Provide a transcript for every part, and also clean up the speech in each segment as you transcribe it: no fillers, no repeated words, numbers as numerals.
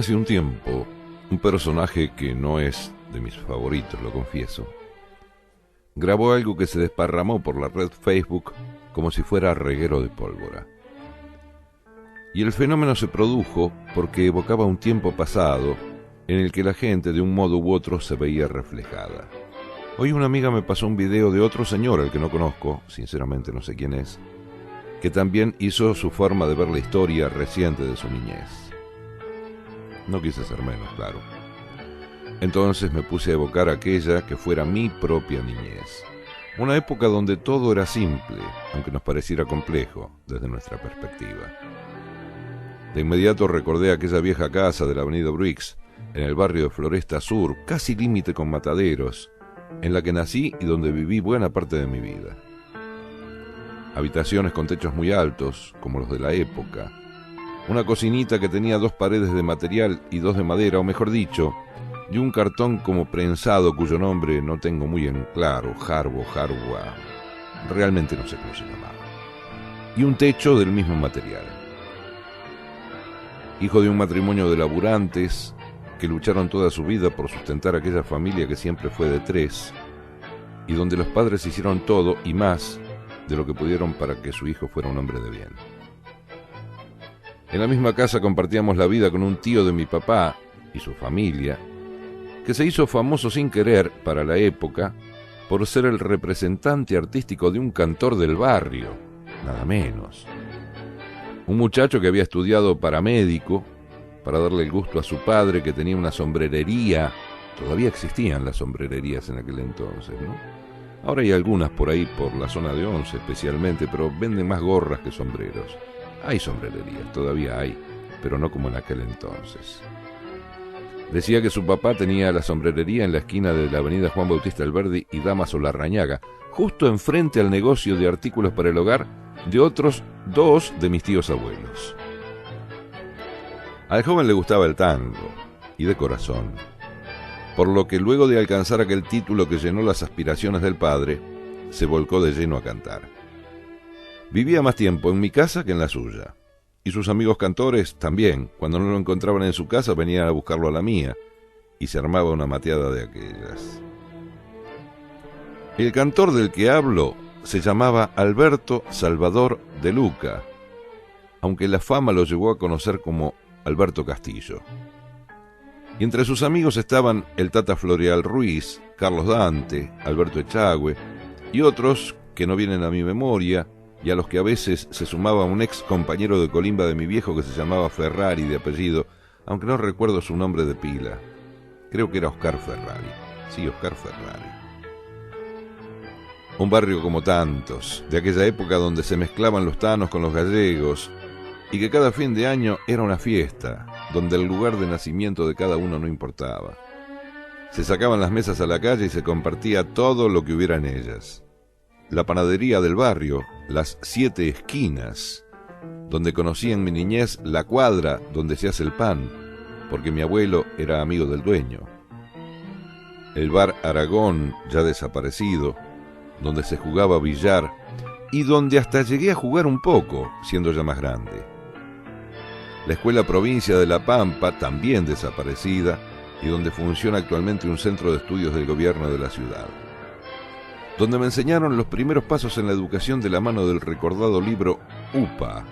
Hace un tiempo, un personaje que no es de mis favoritos, lo confieso, grabó algo que se desparramó por la red Facebook como si fuera reguero de pólvora. Y el fenómeno se produjo porque evocaba un tiempo pasado en el que la gente de un modo u otro se veía reflejada. Hoy una amiga me pasó un video de otro señor al que no conozco, sinceramente no sé quién es, que también hizo su forma de ver la historia reciente de su niñez. No quise ser menos, claro. Entonces me puse a evocar aquella que fuera mi propia niñez. Una época donde todo era simple, aunque nos pareciera complejo desde nuestra perspectiva. De inmediato recordé aquella vieja casa de la avenida Bruix, en el barrio de Floresta Sur, casi límite con Mataderos, en la que nací y donde viví buena parte de mi vida. Habitaciones con techos muy altos, como los de la época. Una cocinita que tenía 2 paredes de material y 2 de madera, o mejor dicho, y un cartón como prensado cuyo nombre no tengo muy en claro, Jarboa, realmente no sé cómo se llamaba. Y un techo del mismo material. Hijo de un matrimonio de laburantes que lucharon toda su vida por sustentar aquella familia que siempre fue de 3, y donde los padres hicieron todo y más de lo que pudieron para que su hijo fuera un hombre de bien. En la misma casa compartíamos la vida con un tío de mi papá y su familia, que se hizo famoso sin querer para la época por ser el representante artístico de un cantor del barrio, nada menos. Un muchacho que había estudiado para médico, para darle el gusto a su padre, que tenía una sombrerería. Todavía existían las sombrererías en aquel entonces, ¿no? Ahora hay algunas por ahí, por la zona de Once especialmente, pero venden más gorras que sombreros. Hay sombrererías, todavía hay, pero no como en aquel entonces. Decía que su papá tenía la sombrerería en la esquina de la avenida Juan Bautista Alberdi y Damaso Larrañaga, justo enfrente al negocio de artículos para el hogar de otros 2 de mis tíos abuelos. Al joven le gustaba el tango, y de corazón, por lo que luego de alcanzar aquel título que llenó las aspiraciones del padre, se volcó de lleno a cantar. Vivía más tiempo en mi casa que en la suya, y sus amigos cantores también, cuando no lo encontraban en su casa, venían a buscarlo a la mía, y se armaba una mateada de aquellas. El cantor del que hablo se llamaba Alberto Salvador de Luca, aunque la fama lo llevó a conocer como Alberto Castillo. Y entre sus amigos estaban el Tata Floreal Ruiz, Carlos Dante, Alberto Echagüe y otros que no vienen a mi memoria, y a los que a veces se sumaba un ex compañero de colimba de mi viejo que se llamaba Ferrari de apellido, aunque no recuerdo su nombre de pila. Creo que era Oscar Ferrari. Sí, Oscar Ferrari. Un barrio como tantos, de aquella época donde se mezclaban los tanos con los gallegos, y que cada fin de año era una fiesta, donde el lugar de nacimiento de cada uno no importaba. Se sacaban las mesas a la calle y se compartía todo lo que hubiera en ellas. La panadería del barrio, las 7 esquinas, donde conocí en mi niñez la cuadra donde se hace el pan, porque mi abuelo era amigo del dueño. El bar Aragón, ya desaparecido, donde se jugaba billar y donde hasta llegué a jugar un poco, siendo ya más grande. La Escuela Provincia de La Pampa, también desaparecida, y donde funciona actualmente un centro de estudios del gobierno de la ciudad. Donde me enseñaron los primeros pasos en la educación de la mano del recordado libro UPA,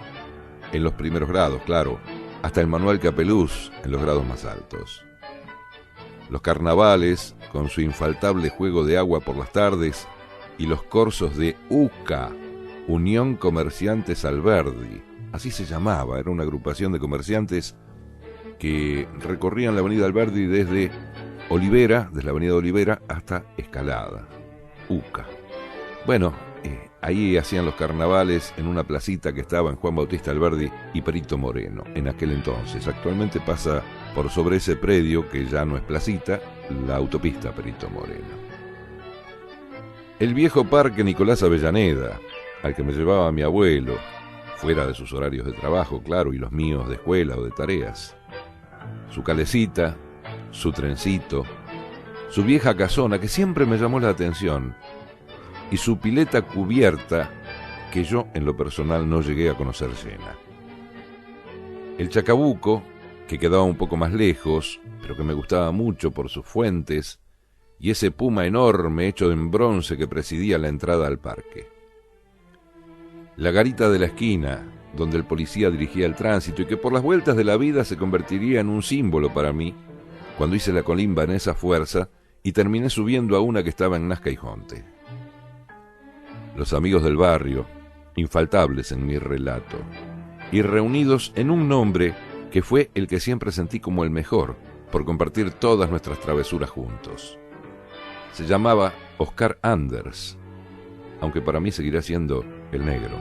en los primeros grados, claro, hasta el manual Capeluz en los grados más altos. Los carnavales, con su infaltable juego de agua por las tardes, y los corsos de UCA, Unión Comerciantes Alberdi, así se llamaba, era una agrupación de comerciantes que recorrían la avenida Alberdi desde Olivera, desde la avenida Olivera hasta Escalada, UCA. Bueno, ahí hacían los carnavales en una placita que estaba en Juan Bautista Alberdi y Perito Moreno, en aquel entonces. Actualmente pasa por sobre ese predio, que ya no es placita, la autopista Perito Moreno. El viejo parque Nicolás Avellaneda, al que me llevaba mi abuelo, fuera de sus horarios de trabajo, claro, y los míos de escuela o de tareas. Su calecita, su trencito, su vieja casona, que siempre me llamó la atención, y su pileta cubierta, que yo en lo personal no llegué a conocer llena. El Chacabuco, que quedaba un poco más lejos, pero que me gustaba mucho por sus fuentes, y ese puma enorme hecho en bronce que presidía la entrada al parque. La garita de la esquina, donde el policía dirigía el tránsito y que por las vueltas de la vida se convertiría en un símbolo para mí, cuando hice la colimba en esa fuerza y terminé subiendo a una que estaba en Nazca y Jonte. Los amigos del barrio, infaltables en mi relato, y reunidos en un nombre que fue el que siempre sentí como el mejor, por compartir todas nuestras travesuras juntos. Se llamaba Oscar Anders, aunque para mí seguirá siendo el Negro.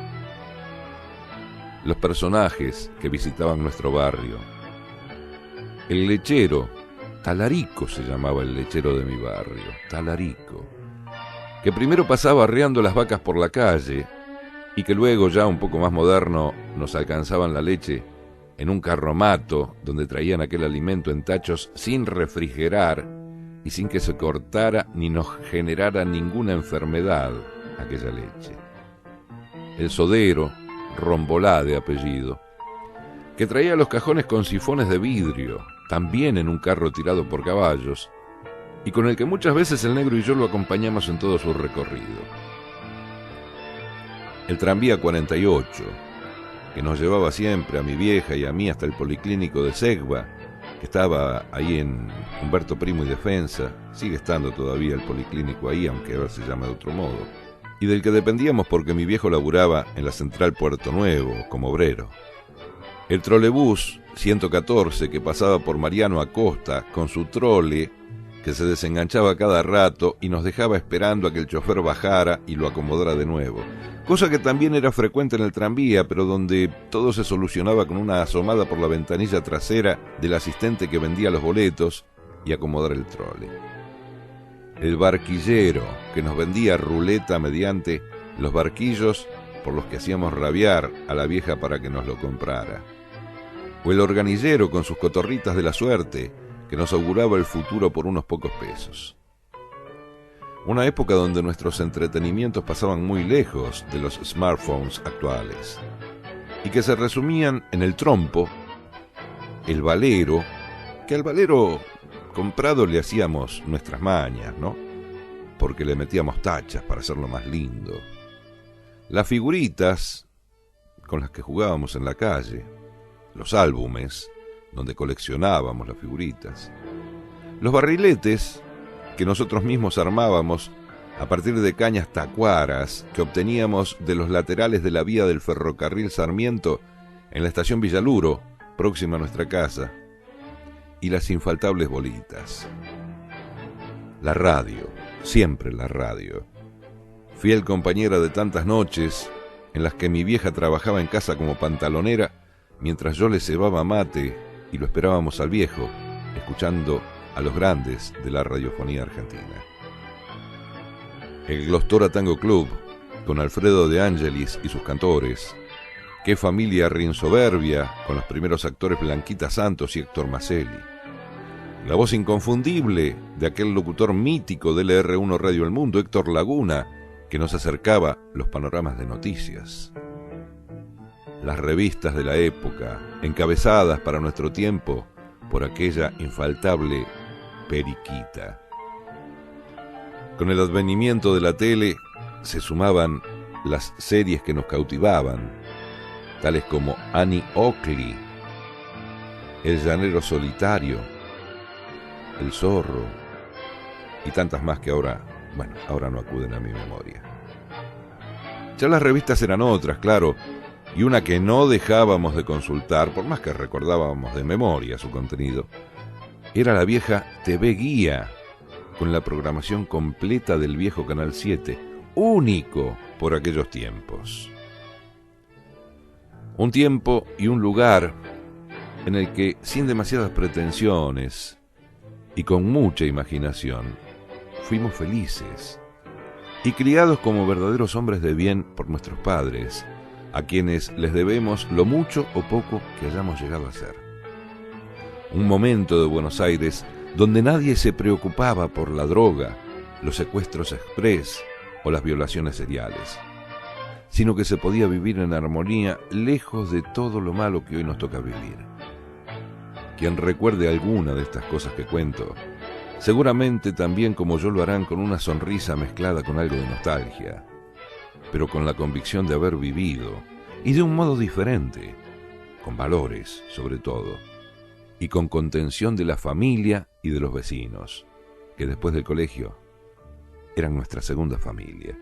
Los personajes que visitaban nuestro barrio. El lechero, Talarico se llamaba el lechero de mi barrio, Talarico, que primero pasaba arreando las vacas por la calle y que luego, ya un poco más moderno, nos alcanzaban la leche en un carromato donde traían aquel alimento en tachos sin refrigerar y sin que se cortara ni nos generara ninguna enfermedad aquella leche. El sodero, Rombolá de apellido, que traía los cajones con sifones de vidrio, también en un carro tirado por caballos, y con el que muchas veces el Negro y yo lo acompañamos en todo su recorrido. El tranvía 48, que nos llevaba siempre a mi vieja y a mí hasta el policlínico de Segba, que estaba ahí en Humberto Primo y Defensa, sigue estando todavía el policlínico ahí, aunque ahora se llama de otro modo, y del que dependíamos porque mi viejo laburaba en la central Puerto Nuevo como obrero. El trolebús 114 que pasaba por Mariano Acosta con su trole que se desenganchaba cada rato y nos dejaba esperando a que el chofer bajara y lo acomodara de nuevo, cosa que también era frecuente en el tranvía, pero donde todo se solucionaba con una asomada por la ventanilla trasera del asistente que vendía los boletos y acomodar el trole. El barquillero que nos vendía ruleta mediante los barquillos por los que hacíamos rabiar a la vieja para que nos lo comprara. O el organillero con sus cotorritas de la suerte que nos auguraba el futuro por unos pocos pesos. Una época donde nuestros entretenimientos pasaban muy lejos de los smartphones actuales y que se resumían en el trompo, el valero, que al valero comprado le hacíamos nuestras mañas, ¿no? Porque le metíamos tachas para hacerlo más lindo. Las figuritas con las que jugábamos en la calle, los álbumes donde coleccionábamos las figuritas, los barriletes que nosotros mismos armábamos a partir de cañas tacuaras que obteníamos de los laterales de la vía del ferrocarril Sarmiento en la estación Villaluro, próxima a nuestra casa, y las infaltables bolitas. La radio, siempre la radio, fiel compañera de tantas noches en las que mi vieja trabajaba en casa como pantalonera mientras yo le cebaba mate y lo esperábamos al viejo, escuchando a los grandes de la radiofonía argentina. El Glostora Tango Club, con Alfredo de Angelis y sus cantores. Qué familia rinsoberbia, con los primeros actores Blanquita Santos y Héctor Maselli. La voz inconfundible de aquel locutor mítico del LR1 Radio El Mundo, Héctor Laguna, que nos acercaba los panoramas de noticias. Las revistas de la época, encabezadas para nuestro tiempo por aquella infaltable Periquita. Con el advenimiento de la tele se sumaban las series que nos cautivaban, tales como Annie Oakley, El llanero solitario, El zorro y tantas más que ahora no acuden a mi memoria. Ya las revistas eran otras, claro, y una que no dejábamos de consultar, por más que recordábamos de memoria su contenido, era la vieja TV Guía, con la programación completa del viejo Canal 7, único por aquellos tiempos. Un tiempo y un lugar en el que, sin demasiadas pretensiones y con mucha imaginación, fuimos felices y criados como verdaderos hombres de bien por nuestros padres, a quienes les debemos lo mucho o poco que hayamos llegado a ser. Un momento de Buenos Aires donde nadie se preocupaba por la droga, los secuestros express o las violaciones seriales, sino que se podía vivir en armonía lejos de todo lo malo que hoy nos toca vivir. Quien recuerde alguna de estas cosas que cuento, seguramente también como yo lo harán con una sonrisa mezclada con algo de nostalgia, pero con la convicción de haber vivido, y de un modo diferente, con valores sobre todo, y con contención de la familia y de los vecinos, que después del colegio eran nuestra segunda familia.